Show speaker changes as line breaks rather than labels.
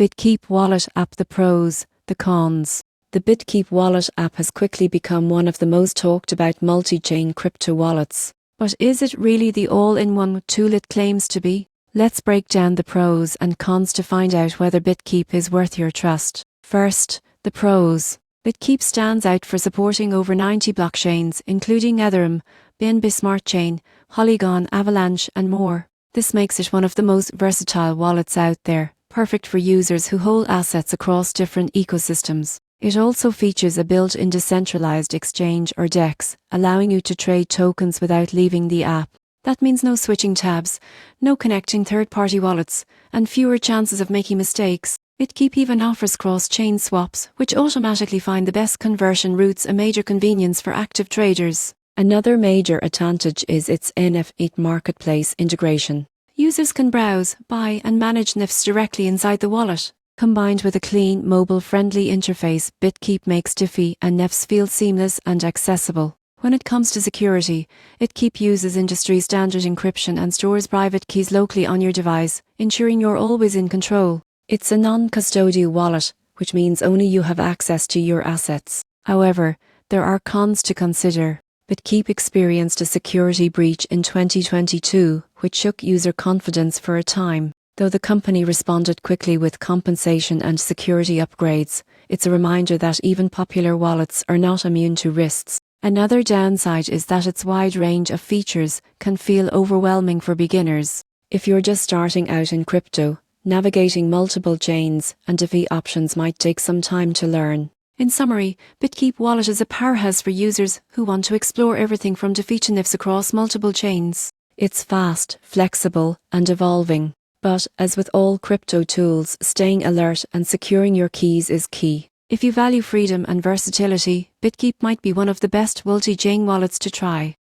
BitKeep Wallet App. The pros, the cons. The BitKeep Wallet app has quickly become one of the most talked about multi-chain crypto wallets. But is it really the all-in-one tool it claims to be? Let's break down the pros and cons to find out whether BitKeep is worth your trust. First, the pros. BitKeep stands out for supporting over 90 blockchains, including Ethereum, BNB Smart Chain, Polygon, Avalanche, and more. This makes it one of the most versatile wallets out there, perfect for users who hold assets across different ecosystems. It also features a built-in decentralized exchange or DEX, allowing you to trade tokens without leaving the app. That means no switching tabs, no connecting third-party wallets, and fewer chances of making mistakes. BitKeep even offers cross-chain swaps, which automatically find the best conversion routes, a major convenience for active traders. Another major advantage is its NFT marketplace integration. Users can browse, buy, and manage NFTs directly inside the wallet. Combined with a clean, mobile-friendly interface, BitKeep makes DeFi and NFTs feel seamless and accessible. When it comes to security, BitKeep uses industry-standard encryption and stores private keys locally on your device, ensuring you're always in control. It's a non-custodial wallet, which means only you have access to your assets. However, there are cons to consider. BitKeep experienced a security breach in 2022, which shook user confidence for a time. Though the company responded quickly with compensation and security upgrades, it's a reminder that even popular wallets are not immune to risks. Another downside is that its wide range of features can feel overwhelming for beginners. If you're just starting out in crypto, navigating multiple chains and DeFi options might take some time to learn. In summary, BitKeep Wallet is a powerhouse for users who want to explore everything from DeFi to NFTs across multiple chains. It's fast, flexible, and evolving. But, as with all crypto tools, staying alert and securing your keys is key. If you value freedom and versatility, BitKeep might be one of the best multi-chain wallets to try.